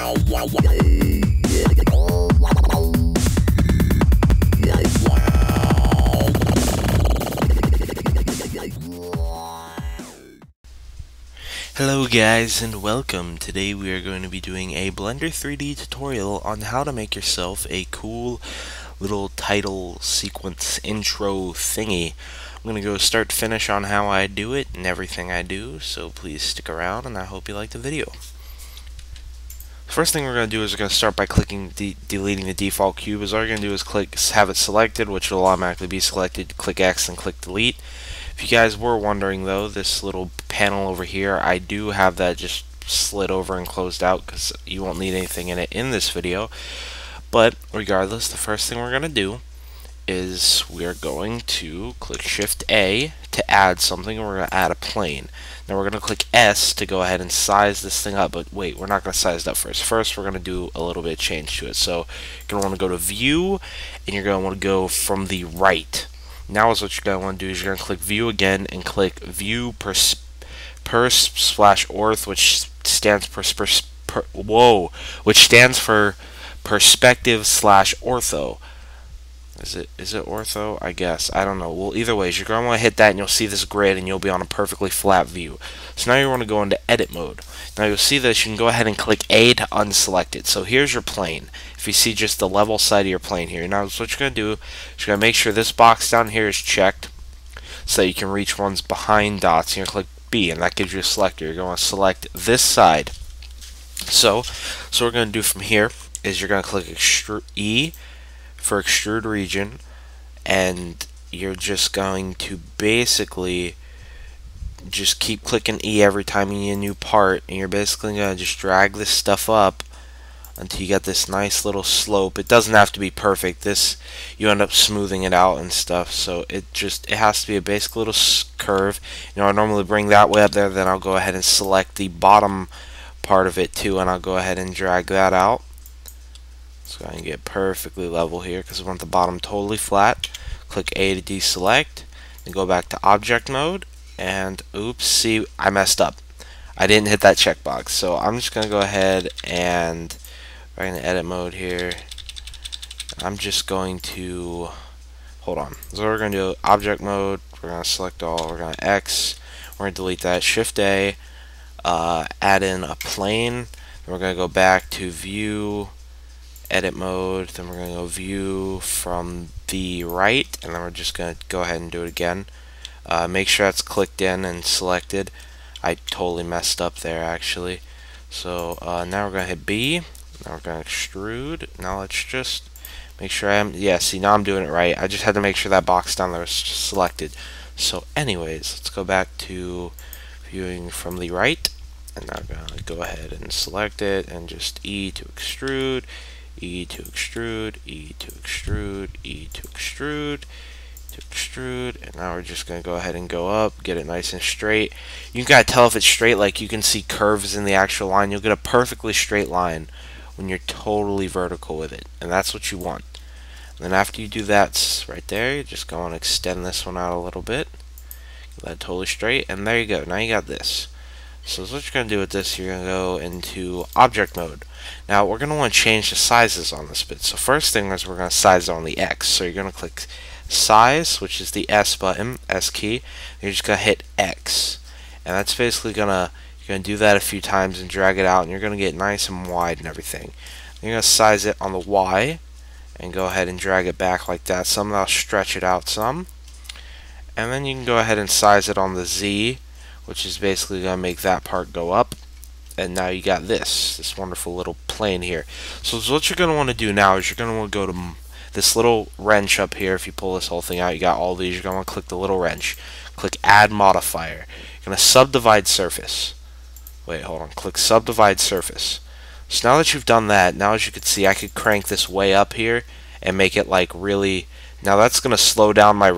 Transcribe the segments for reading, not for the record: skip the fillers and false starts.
Hello guys and welcome. Today we are going to be doing a Blender 3D tutorial on how to make yourself a cool little title sequence intro thingy. I'm going to go start to finish on how I do it and everything I do, so please stick around and I hope you like the video. The first thing we're going to do is we're going to start by clicking deleting the default cube. All you're going to do is have it selected, which will automatically be selected. Click X and click delete. If you guys were wondering though, this little panel over here, I do have that just slid over and closed out because you won't need anything in it in this video. But regardless, the first thing we're going to do is we're going to click Shift A to add something, and we're going to add a plane. Now we're going to click S to go ahead and size this thing up, but wait, we're not going to size it up first. First, we're going to do a little bit of change to it. So you're going to want to go to View, and you're going to want to go from the right. Now is what you're going to want to do is you're going to click View again and click View Pers/Orth, which stands for Perspective/Ortho. Is it ortho? I guess. I don't know. Well, either way, you're going to want to hit that and you'll see this grid and you'll be on a perfectly flat view. So now you want to go into edit mode. Now you'll see this, you can go ahead and click A to unselect it. So here's your plane. If you see just the level side of your plane here. Now what you're going to do is you're going to make sure this box down here is checked so that you can reach ones behind dots. And you're going to click B and that gives you a selector. You're going to select this side. So what we're going to do from here is you're going to click E for extrude region, and you're just going to basically just keep clicking E every time you need a new part, and you're basically going to just drag this stuff up until you get this nice little slope. It doesn't have to be perfect. This, you end up smoothing it out and stuff, so it has to be a basic little curve. You know, I normally bring that way up there, then I'll go ahead and select the bottom part of it too, and I'll go ahead and drag that out. So I can get perfectly level here because we want the bottom totally flat. Click A to deselect and go back to object mode, and oops, see, I messed up. I didn't hit that checkbox, so I'm just going to go ahead and right in the edit mode here, I'm just going to hold on. So we're going to do object mode, we're going to select all, we're going to X, we're going to delete that, Shift A, add in a plane, then we're going to go back to view, edit mode, then we're going to go view from the right, and then we're just going to go ahead and do it again. Make sure that's clicked in and selected. I totally messed up there actually. So now we're going to hit B, now we're going to extrude. Now let's just make sure see, now I'm doing it right. I just had to make sure that box down there was selected. So anyways, let's go back to viewing from the right, and now I'm going to go ahead and select it and just E to extrude, E to extrude, E to extrude, E to extrude, to extrude, and now we're just going to go ahead and go up, get it nice and straight. You can kind of tell if it's straight, like you can see curves in the actual line. You'll get a perfectly straight line when you're totally vertical with it, and that's what you want. And then after you do that right there, you just go and extend this one out a little bit, get that totally straight, and there you go. Now you got this. So what you're going to do with this, you're going to go into object mode. Now we're going to want to change the sizes on this bit. So first thing is we're going to size it on the X. So you're going to click size, which is the S button, S key, and you're just going to hit X. And that's basically you're going to do that a few times and drag it out, and you're going to get nice and wide and everything. You're going to size it on the Y and go ahead and drag it back like that. Some that'll stretch it out some. And then you can go ahead and size it on the Z, which is basically going to make that part go up, and now you got this wonderful little plane here. So what you're going to want to do now is you're going to want to go to this little wrench up here. If you pull this whole thing out, you got all these. You're going to want to click the little wrench, click Add Modifier. You're going to subdivide surface. Wait, hold on. Click Subdivide Surface. So now that you've done that, now as you can see, I could crank this way up here and make it like really. Now that's going to slow down my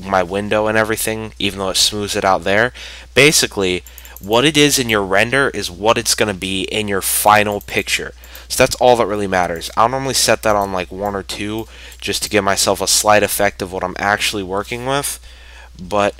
my window and everything, even though it smooths it out there. Basically, what it is in your render is what it's going to be in your final picture. So that's all that really matters. I'll normally set that on like 1 or 2 just to give myself a slight effect of what I'm actually working with. But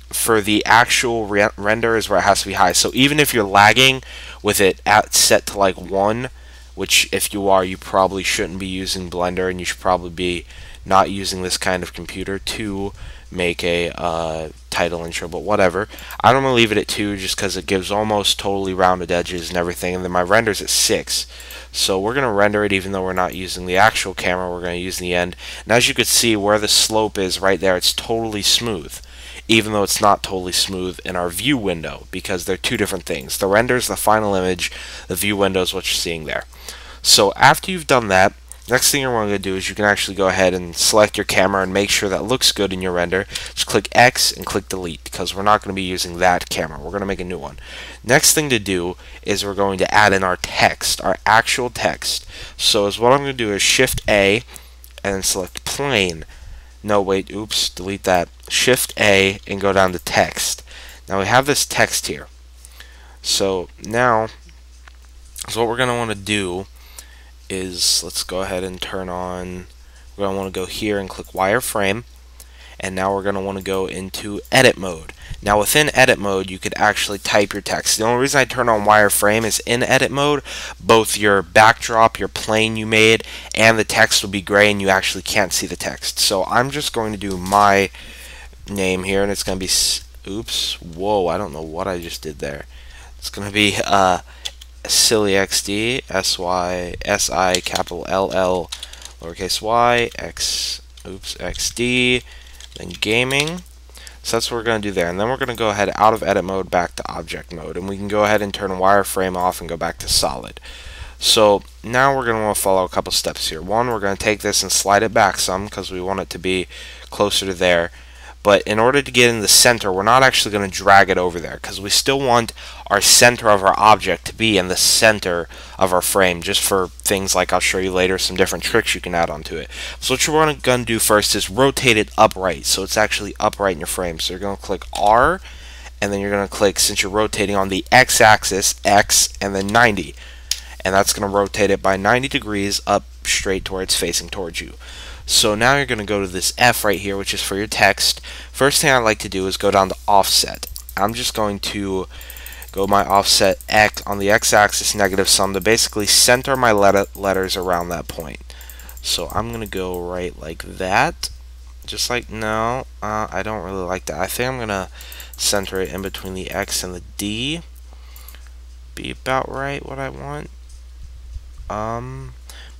for the actual render is where it has to be high. So even if you're lagging with it set to like 1, which if you are, you probably shouldn't be using Blender, and you should probably be not using this kind of computer to make a title intro, but whatever. I'm going to leave it at 2 just because it gives almost totally rounded edges and everything, and then my render's at 6. So we're going to render it even though we're not using the actual camera, we're going to use the end. And as you can see where the slope is right there, it's totally smooth, even though it's not totally smooth in our view window, because they're two different things. The render is the final image, the view window is what you're seeing there. So after you've done that, next thing you're going to do is you can actually go ahead and select your camera and make sure that looks good in your render. Just click X and click delete, because we're not going to be using that camera. We're going to make a new one. Next thing to do is we're going to add in our text, our actual text. So what I'm going to do is Shift A and then select plane. No, wait, oops, delete that. Shift A and go down to text. Now we have this text here. So now, what we're going to want to do is, let's go ahead and turn on, we're going to want to go here and click wireframe, and now we're going to want to go into edit mode. Now within edit mode you could actually type your text. The only reason I turn on wireframe is in edit mode both your backdrop, your plane you made, and the text will be gray and you actually can't see the text. So I'm just going to do my name here, and it's going to be, oops, whoa, I don't know what I just did there. It's going to be SillyXD, S-Y-S-I, capital L-L, lowercase y, X, oops, XD, then gaming. So that's what we're going to do there. And then we're going to go ahead out of edit mode back to object mode. And we can go ahead and turn wireframe off and go back to solid. So now we're going to want to follow a couple steps here. One, we're going to take this and slide it back some because we want it to be closer to there. But in order to get in the center, we're not actually going to drag it over there because we still want our center of our object to be in the center of our frame, just for things like I'll show you later, some different tricks you can add onto it. So what you're going to do first is rotate it upright, so it's actually upright in your frame. So you're going to click R, and then you're going to click, since you're rotating on the X-axis, X, and then 90. And that's going to rotate it by 90 degrees up straight to where it's facing towards you. So now you're going to go to this F right here, which is for your text. First thing I like to do is go down to offset. I'm just going to go my offset X on the X-axis -some to basically center my letters around that point. So I'm going to go right like that. Just like, no, I don't really like that. I think I'm going to center it in between the X and the D. Be about right what I want.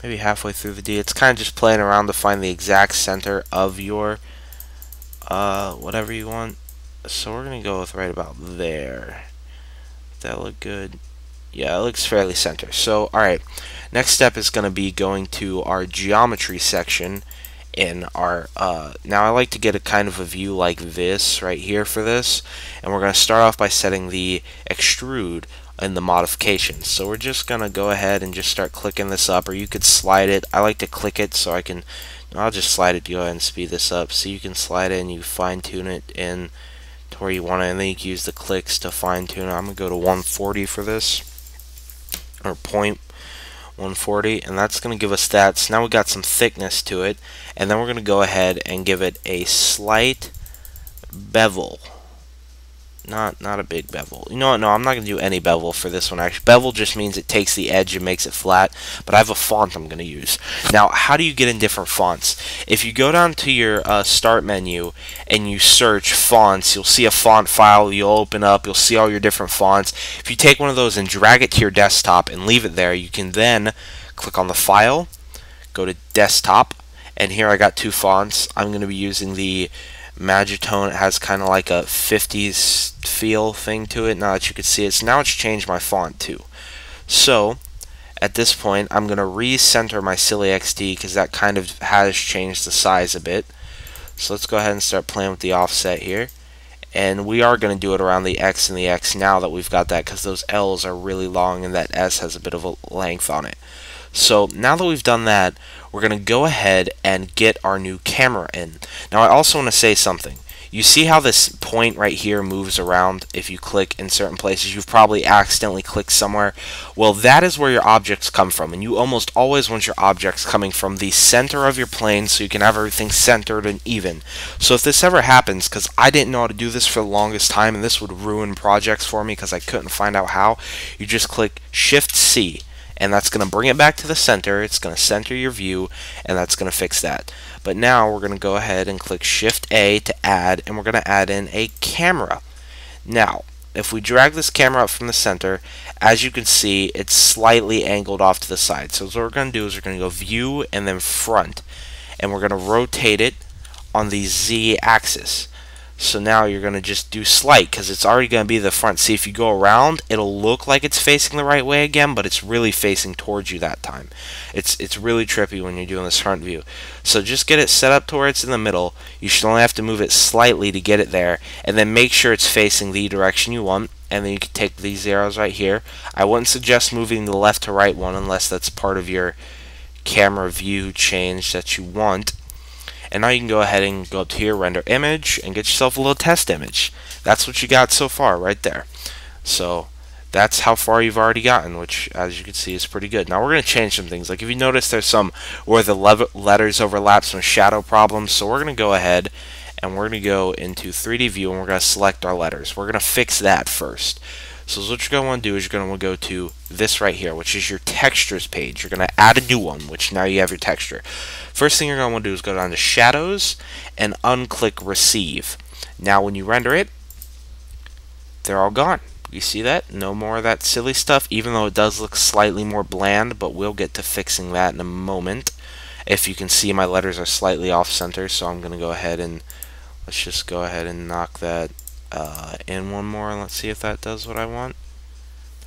Maybe halfway through the D. It's kind of just playing around to find the exact center of your whatever you want. So we're going to go with right about there. That look good? Yeah, it looks fairly center. So, alright, next step is going to be going to our geometry section in our, now I like to get a kind of a view like this right here for this, and we're going to start off by setting the extrude in the modifications. So we're just going to go ahead and just start clicking this up, or you could slide it. I like to click it so I can, I'll just slide it to go ahead and speed this up. So you can slide it and you fine tune it in to where you want it, and then you can use the clicks to fine tune it. I'm going to go to 140 for this, or 0.140, and that's going to give us that. So now we got some thickness to it, and then we're going to go ahead and give it a slight bevel. Not a big bevel. You know what? No, I'm not going to do any bevel for this one. Actually, bevel just means it takes the edge and makes it flat. But I have a font I'm going to use. Now, how do you get in different fonts? If you go down to your start menu and you search fonts, you'll see a font file. You'll open up. You'll see all your different fonts. If you take one of those and drag it to your desktop and leave it there, you can then click on the file, go to desktop, and here I got two fonts. I'm going to be using the Magitone. It has kind of like a 50s feel thing to it. Now that you can see it, so now it's changed my font too. So at this point I'm going to recenter my SillyXD because that kind of has changed the size a bit. So let's go ahead and start playing with the offset here, and we are going to do it around the X and the X now that we've got that, because those L's are really long and that S has a bit of a length on it. So now that we've done that, we're going to go ahead and get our new camera in. Now I also want to say something. You see how this point right here moves around if you click in certain places? You've probably accidentally clicked somewhere. Well, that is where your objects come from, and you almost always want your objects coming from the center of your plane so you can have everything centered and even. So if this ever happens, because I didn't know how to do this for the longest time, and this would ruin projects for me because I couldn't find out how, you just click Shift C, and that's going to bring it back to the center. It's going to center your view, and that's going to fix that. But now we're going to go ahead and click Shift A to add, and we're going to add in a camera. Now, if we drag this camera up from the center, as you can see, it's slightly angled off to the side. So what we're going to do is we're going to go View and then Front, and we're going to rotate it on the Z axis. So now you're going to just do slight because it's already going to be the front. See, if you go around, it'll look like it's facing the right way again, but it's really facing towards you that time. It's really trippy when you're doing this front view. So just get it set up to where it's in the middle. You should only have to move it slightly to get it there, and then make sure it's facing the direction you want. And then you can take these arrows right here. I wouldn't suggest moving the left to right one unless that's part of your camera view change that you want. And now you can go ahead and go up to here, render image, and get yourself a little test image. That's what you got so far right there. So that's how far you've already gotten, which as you can see is pretty good. Now we're going to change some things. Like if you notice there's some where the letters overlap, some shadow problems. So we're going to go ahead and we're going to go into 3D view and we're going to select our letters. We're going to fix that first. So what you're going to want to do is you're going to want to go to this right here, which is your textures page. You're going to add a new one, which now you have your texture. First thing you're going to want to do is go down to shadows and unclick receive. Now when you render it, they're all gone. You see that? No more of that silly stuff, even though it does look slightly more bland, but we'll get to fixing that in a moment. If you can see, my letters are slightly off center, so I'm going to go ahead and let's just go ahead and knock that in one more, and let's see if that does what I want.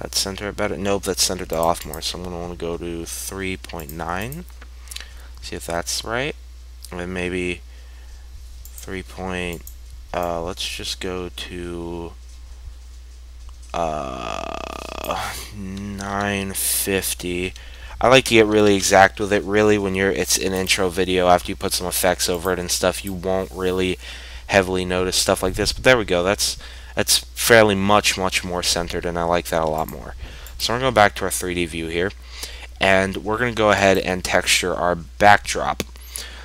That's centered better. Nope, that's centered off more, so I'm going to want to go to 3.9. See if that's right. And then maybe 3. Let's just go to 950. I like to get really exact with it. Really, when it's an intro video, after you put some effects over it and stuff, you won't really heavily notice stuff like this. But there we go. That's fairly much more centered, and I like that a lot more. So we're going to go back to our 3D view here, and we're going to go ahead and texture our backdrop.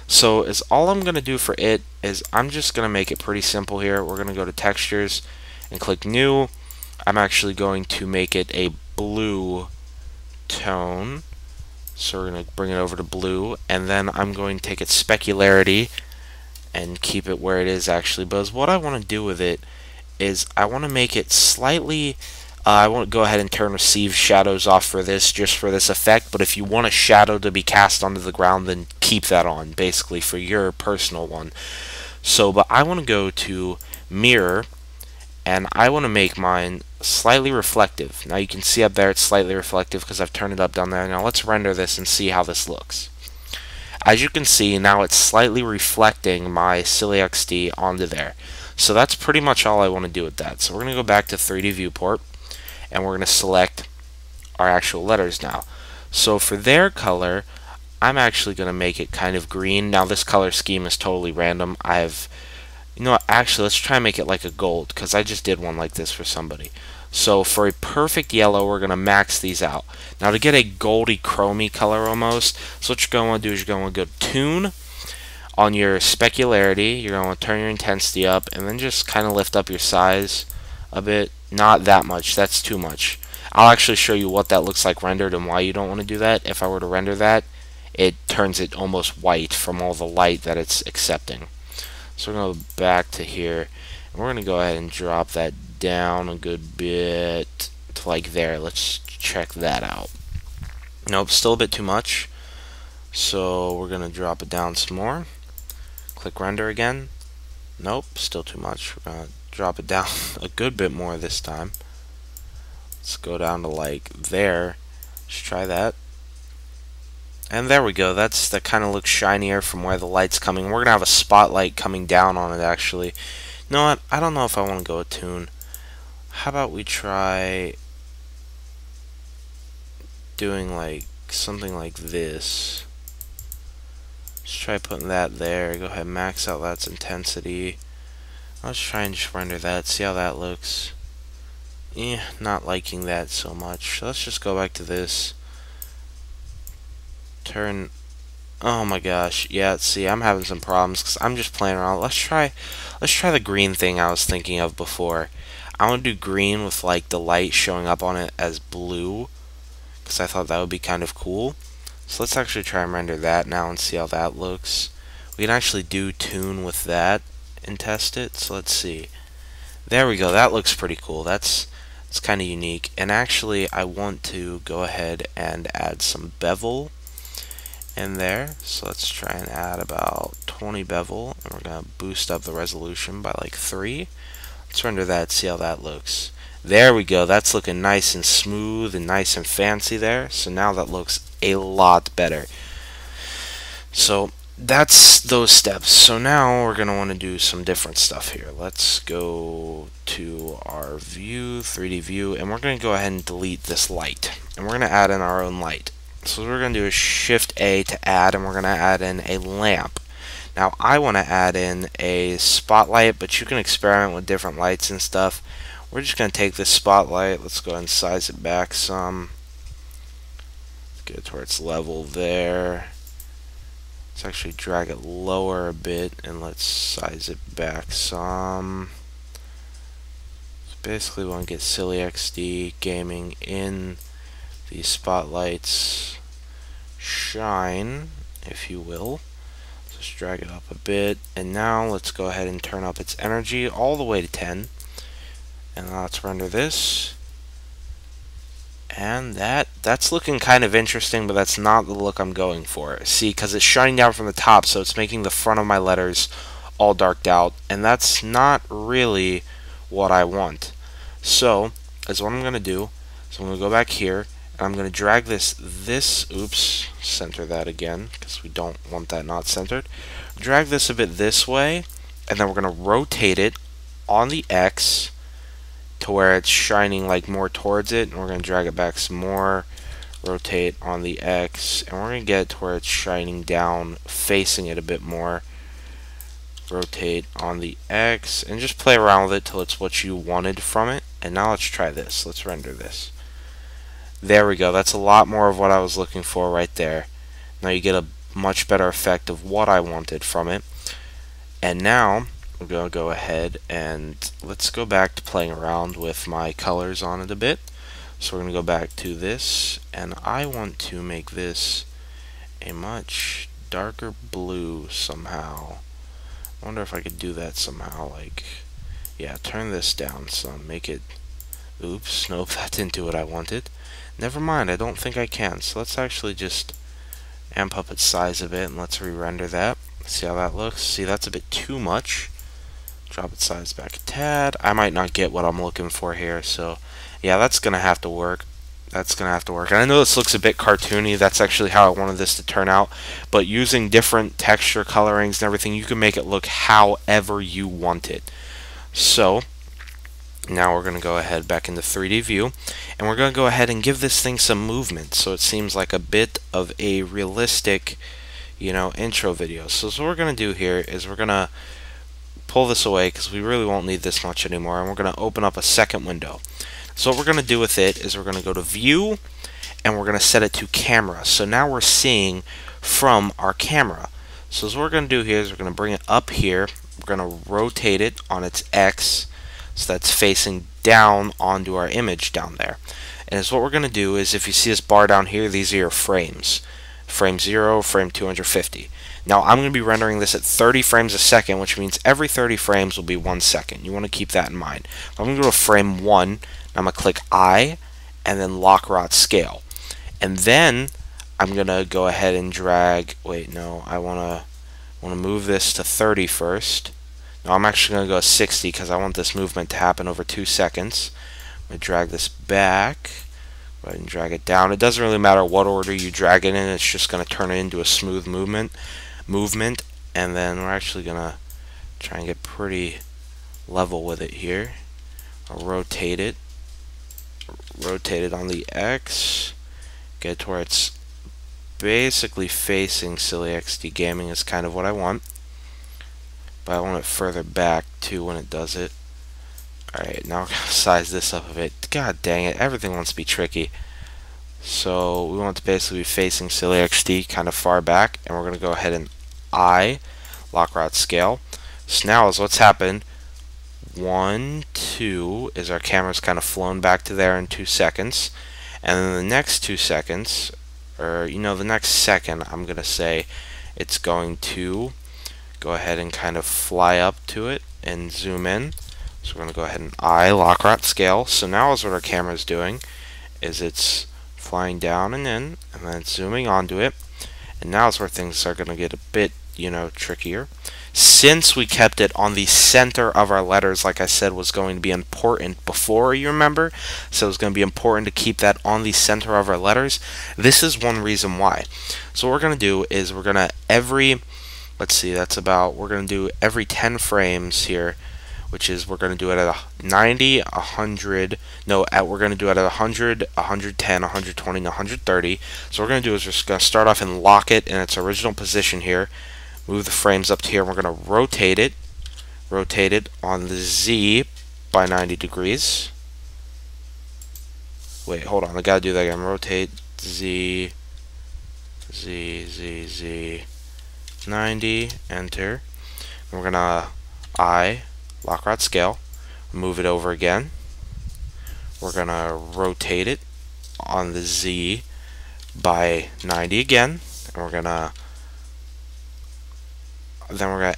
So all I'm going to do for it is I'm just going to make it pretty simple here. We're going to go to textures and click new. I'm actually going to make it a blue tone. So we're going to bring it over to blue, and then I'm going to take its specularity and keep it where it is actually. But what I want to do with it is I want to make it slightly, I want to go ahead and turn receive shadows off for this, just for this effect. But if you want a shadow to be cast onto the ground, then keep that on, basically, for your personal one. So, but I want to go to mirror, and I want to make mine slightly reflective. Now you can see up there it's slightly reflective because I've turned it up down there. Now let's render this and see how this looks. As you can see, now it's slightly reflecting my Silly XD onto there. So that's pretty much all I want to do with that. So we're going to go back to 3D viewport, and we're going to select our actual letters now. So for their color, I'm actually going to make it kind of green. Now this color scheme is totally random. You know what, actually let's try and make it like a gold, because I just did one like this for somebody. So for a perfect yellow, we're going to max these out. Now to get a goldy chromy color almost, so what you're going to want to do is you're going to go tune on your specularity. You're going to want to turn your intensity up, and then just kind of lift up your size a bit. Not that much, that's too much. I'll actually show you what that looks like rendered and why you don't want to do that. If I were to render that, it turns it almost white from all the light that it's accepting. So we're going to go back to here, and we're going to go ahead and drop that down a good bit to like there. Let's check that out. Nope, still a bit too much. So we're going to drop it down some more. Click render again. Nope, still too much. We're going to drop it down a good bit more this time. Let's go down to like there. Let's try that. And there we go. That kind of looks shinier from where the light's coming. We're going to have a spotlight coming down on it, actually. You know what? I don't know if I want to go with tune. How about we try doing like something like this. Let's try putting that there. Go ahead and max out that's intensity. Let's try and just render that, see how that looks. Not liking that so much. Let's just go back to this. Turn. Oh my gosh. Yeah, see, I'm having some problems because I'm just playing around. Let's try the green thing I was thinking of before. I want to do green with like the light showing up on it as blue because I thought that would be kind of cool. So let's actually try and render that now and see how that looks. We can actually do tune with that and test it. So let's see. There we go. That looks pretty cool. It's kind of unique. And actually, I want to go ahead and add some bevel in there. So let's try and add about 20 bevel, and we're going to boost up the resolution by like 3. Let's render that, see how that looks. There we go. That's looking nice and smooth and nice and fancy there. So now that looks a lot better. So that's those steps. So now we're going to want to do some different stuff here. Let's go to our view, 3D view, and we're going to go ahead and delete this light. And we're going to add in our own light. So what we're going to do is Shift A to add, and we're going to add in a lamp. Now I want to add in a spotlight, but you can experiment with different lights and stuff. We're just going to take this spotlight, let's go ahead and size it back some. Get it to where it's level there. Let's actually drag it lower a bit, and let's size it back some. So basically we want to get Silly XD Gaming in the spotlights shine, if you will. Just drag it up a bit, and now let's go ahead and turn up its energy all the way to 10, and let's render this. And that's looking kind of interesting, but that's not the look I'm going for. See, because it's shining down from the top, so it's making the front of my letters all darked out, and that's not really what I want. So, as what I'm going to do, so I'm going to go back here, and I'm going to drag this, oops, center that again, because we don't want that not centered. Drag this a bit this way, and then we're going to rotate it on the X to where it's shining like more towards it, and we're going to drag it back some more, rotate on the X, and we're going to get it to where it's shining down, facing it a bit more. Rotate on the X, and just play around with it till it's what you wanted from it. And now let's try this. Let's render this. There we go. That's a lot more of what I was looking for right there. Now you get a much better effect of what I wanted from it. And now we're going to go ahead and let's go back to playing around with my colors on it a bit. So we're going to go back to this, and I want to make this a much darker blue somehow. I wonder if I could do that somehow, like, yeah, turn this down some, make it, oops, nope, that didn't do what I wanted. Never mind, I don't think I can, so let's actually just amp up its size a bit, and let's re-render that. See how that looks? See, that's a bit too much. Drop its size back a tad. I might not get what I'm looking for here, so yeah, that's gonna have to work. That's gonna have to work. And I know this looks a bit cartoony. That's actually how I wanted this to turn out. But using different texture colorings and everything, you can make it look however you want it. So now we're gonna go ahead back into 3D view, and we're gonna go ahead and give this thing some movement, so it seems like a bit of a realistic, you know, intro video. So what we're gonna do here is we're gonna pull this away because we really won't need this much anymore, and we're going to open up a second window. So what we're going to do with it is we're going to go to view, and we're going to set it to camera. So now we're seeing from our camera. So what we're going to do here is we're going to bring it up here, we're going to rotate it on its X so that's facing down onto our image down there. And what we're going to do is, if you see this bar down here, these are your frames. Frame 0, frame 250. Now I'm going to be rendering this at 30 frames a second, which means every 30 frames will be 1 second. You want to keep that in mind. I'm going to go to frame 1, and I'm going to click I, and then Lockrot Scale. And then I'm going to go ahead and drag, wait, no, I want to move this to 30 first. Now I'm actually going to go 60 because I want this movement to happen over 2 seconds. I'm going to drag this back. Go ahead and drag it down. It doesn't really matter what order you drag it in, it's just going to turn it into a smooth movement, and then we're actually going to try and get pretty level with it here. I'll rotate it on the X, get it to where it's basically facing Silly XD Gaming is kind of what I want, but I want it further back too when it does it. Alright, now we're going to size this up a bit. God dang it, everything wants to be tricky. So we want to basically be facing Celiac XD kind of far back, and we're going to go ahead and lock route scale. So now is what's happened. 1, 2 is our camera's kind of flown back to there in 2 seconds, and then the next 2 seconds, or the next second, I'm going to say it's going to go ahead and kind of fly up to it and zoom in. So we're going to go ahead and lock route scale. So now is what our camera is doing is it's flying down and in, and then it's zooming onto it, and now is where things are going to get a bit trickier. Since we kept it on the center of our letters, like I said, was going to be important before, you remember, so it's going to be important to keep that on the center of our letters. This is one reason why. So what we're going to do is we're going to we're going to do every 10 frames here, which is we're going to do it at 90, 100, we're going to do it at 100, 110, 120, and 130. So what we're going to do is we're just going to start off and lock it in its original position here, move the frames up to here, and we're going to rotate it on the Z by 90 degrees. Wait, hold on, I gotta do that again. Rotate Z, 90, enter. And we're gonna lock route scale, move it over again. We're gonna rotate it on the Z by 90 again, and we're gonna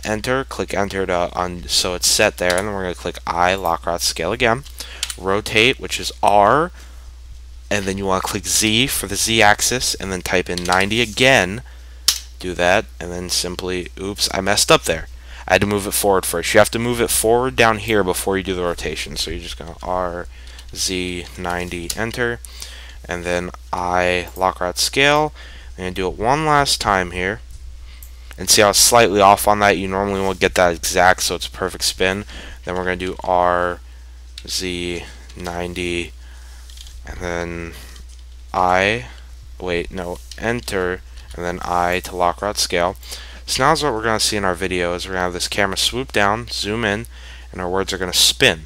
enter, click enter so it's set there, and then we're gonna click lock route scale again, rotate, which is R, and then you want to click Z for the Z axis, and then type in 90 again. Do that, and then simply, oops, I messed up there. I had to move it forward first. You have to move it forward down here before you do the rotation. So you're just going to R, Z, 90, enter, and then lock route scale. I'm going to do it one last time here. And see how it's slightly off on that. You normally won't get that exact, so it's a perfect spin. Then we're going to do R, Z, 90, and then enter, and then to lock route scale. So now is what we're going to see in our video is we're going to have this camera swoop down, zoom in, and our words are going to spin.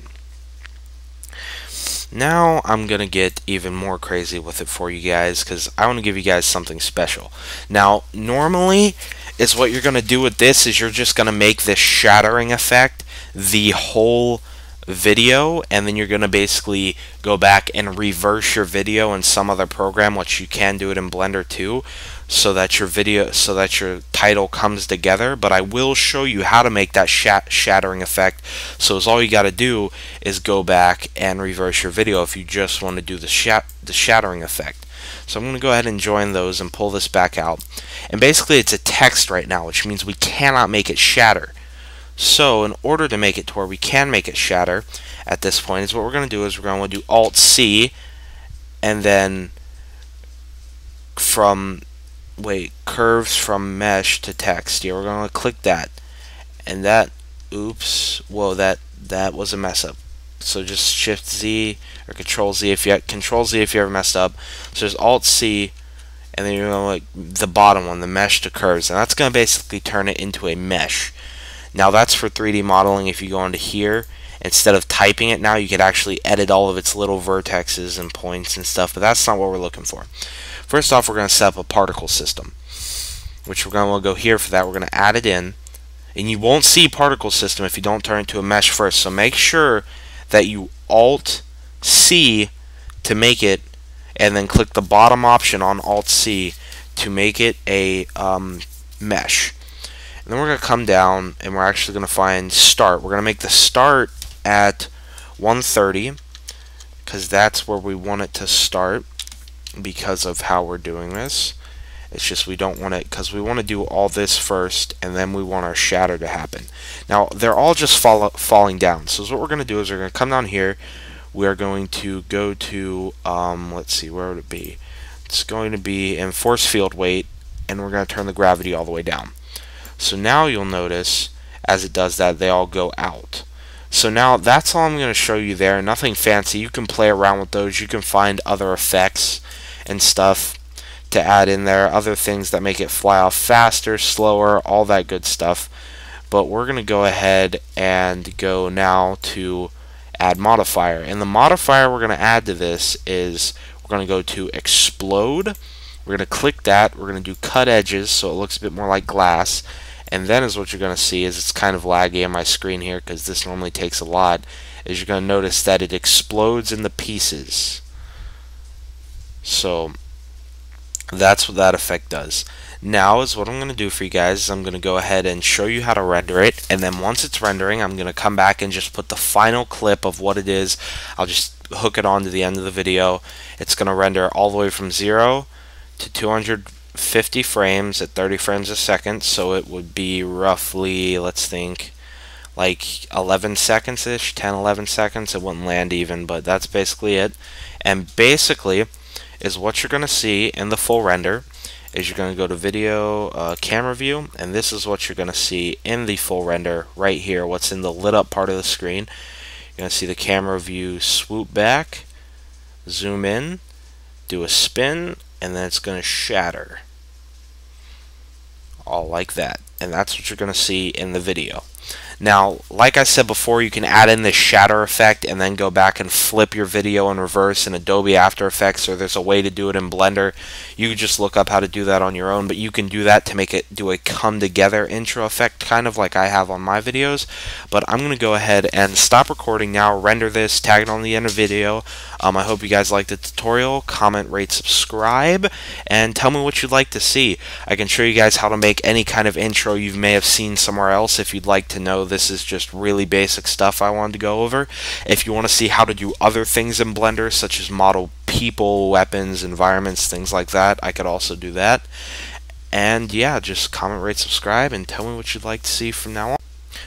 Now I'm going to get even more crazy with it for you guys because I want to give you guys something special. Now normally is what you're going to do with this is you're just going to make this shattering effect the whole video, and then you're going to basically go back and reverse your video in some other program, which you can do it in Blender too, so that your title comes together. But I will show you how to make that shattering effect. So all you got to do is go back and reverse your video if you just want to do the shattering effect. So I'm going to go ahead and join those and pull this back out, and basically it's a text right now, which means we cannot make it shatter. So in order to make it to where we can make it shatter at this point is what we're going to do is we're going to do Alt-C, and then curves from mesh to text. Yeah, we're going to click that, and that was a mess up. So just Shift Z or Control Z if you ever messed up. So there's Alt-C, and then you're going to the bottom one, the mesh to curves, and that's going to basically turn it into a mesh. Now that's for 3D modeling. If you go into here, instead of typing it now, you could actually edit all of its little vertexes and points and stuff, but that's not what we're looking for. First off, we're going to set up a particle system, which we're going to go here for that. We're going to add it in, and you won't see particle system if you don't turn it to a mesh first, so make sure that you Alt-C to make it, and then click the bottom option on Alt-C to make it a mesh. And then we're going to come down, and we're actually going to find start. We're going to make the start at 130 because that's where we want it to start because of how we're doing this. It's just we don't want it because we want to do all this first, and then we want our shatter to happen. Now they're all just falling down. So what we're going to do is we're going to come down here. We're going to go to let's see, where would it be? It's going to be in force field weight, and we're going to turn the gravity all the way down. So now you'll notice as it does that they all go out. So now that's all I'm going to show you there. Nothing fancy. You can play around with those. You can find other effects and stuff to add in there, other things that make it fly off faster, slower, all that good stuff. but we're going to go ahead and go now to add modifier. And the modifier we're going to add to this is we're going to go to explode. We're going to click that. We're going to do cut edges so it looks a bit more like glass. And then is what you're going to see is it's kind of laggy on my screen here because this normally takes a lot, is you're going to notice that it explodes into pieces. So that's what that effect does. Now is what I'm going to do for you guys is I'm going to go ahead and show you how to render it, and then once it's rendering I'm going to come back and just put the final clip of what it is. I'll just hook it on to the end of the video. It's going to render all the way from 0 to 250 frames at 30 frames a second, so it would be roughly, let's think, like 11 seconds ish, 10-11 seconds. It wouldn't land even, but that's basically it. And basically is what you're going to see in the full render is you're going to go to video camera view, and this is what you're going to see in the full render right here, what's in the lit up part of the screen. You're going to see the camera view swoop back, zoom in, do a spin, and then it's going to shatter. All like that. And that's what you're going to see in the video. Now, like I said before, you can add in this shatter effect and then go back and flip your video in reverse in Adobe After Effects, or there's a way to do it in Blender. You can just look up how to do that on your own, but you can do that to make it do a come together intro effect, kind of like I have on my videos. But I'm going to go ahead and stop recording now, render this, tag it on the end of the video. I hope you guys liked the tutorial. Comment, rate, subscribe, and tell me what you'd like to see. I can show you guys how to make any kind of intro you may have seen somewhere else if you'd like to know. This is just really basic stuff I wanted to go over. If you want to see how to do other things in Blender, such as model people, weapons, environments, things like that, I could also do that. And yeah, just comment, rate, subscribe, and tell me what you'd like to see from now on.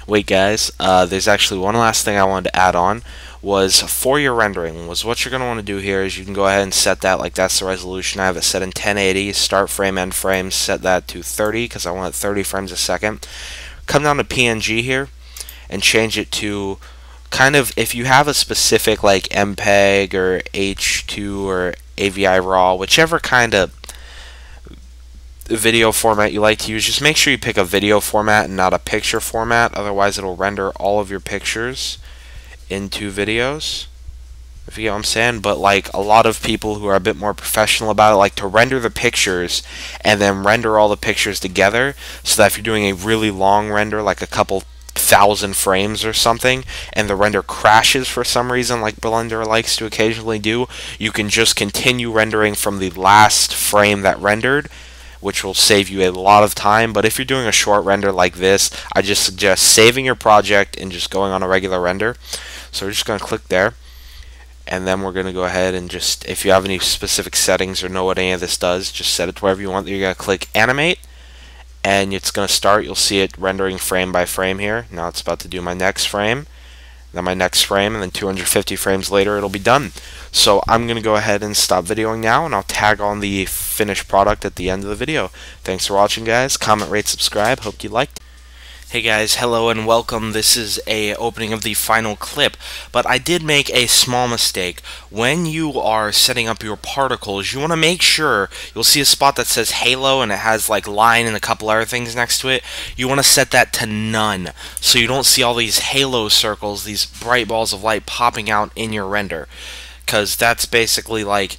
Wait guys, there's actually one last thing I wanted to add on, was for your rendering. Was what you're going to want to do here is you can go ahead and set that, like that's the resolution. I have it set in 1080, start frame, end frame, set that to 30 because I want 30 frames a second. Come down to PNG here and change it to kind of, if you have a specific like MPEG or H2 or AVI RAW, whichever kind of video format you like to use, just make sure you pick a video format and not a picture format, otherwise it'll render all of your pictures into videos, if you get what I'm saying. But like a lot of people who are a bit more professional about it like to render the pictures and then render all the pictures together, so that if you're doing a really long render, like a couple thousand frames or something, and the render crashes for some reason, like Blender likes to occasionally do, you can just continue rendering from the last frame that rendered, which will save you a lot of time. But if you're doing a short render like this, I just suggest saving your project and just going on a regular render. So we're just going to click there, and then we're going to go ahead and just, if you have any specific settings or know what any of this does, just set it to wherever you want. You're going to click animate, and it's going to start. You'll see it rendering frame by frame here. Now it's about to do my next frame, then my next frame, and then 250 frames later it'll be done. So I'm going to go ahead and stop videoing now, and I'll tag on the finished product at the end of the video. Thanks for watching guys. Comment, rate, subscribe. Hope you liked it. Hey guys, hello and welcome. This is a opening of the final clip, but I did make a small mistake. When you are setting up your particles, you want to make sure, you'll see a spot that says halo and it has like line and a couple other things next to it. You want to set that to none, so you don't see all these halo circles, these bright balls of light popping out in your render, because that's basically like,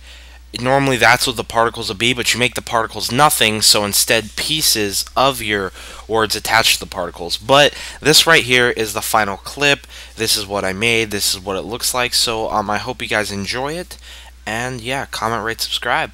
normally that's what the particles would be, but you make the particles nothing, so instead pieces of your words attach to the particles. But this right here is the final clip. This is what I made. This is what it looks like. So I hope you guys enjoy it, and yeah, comment, rate, subscribe.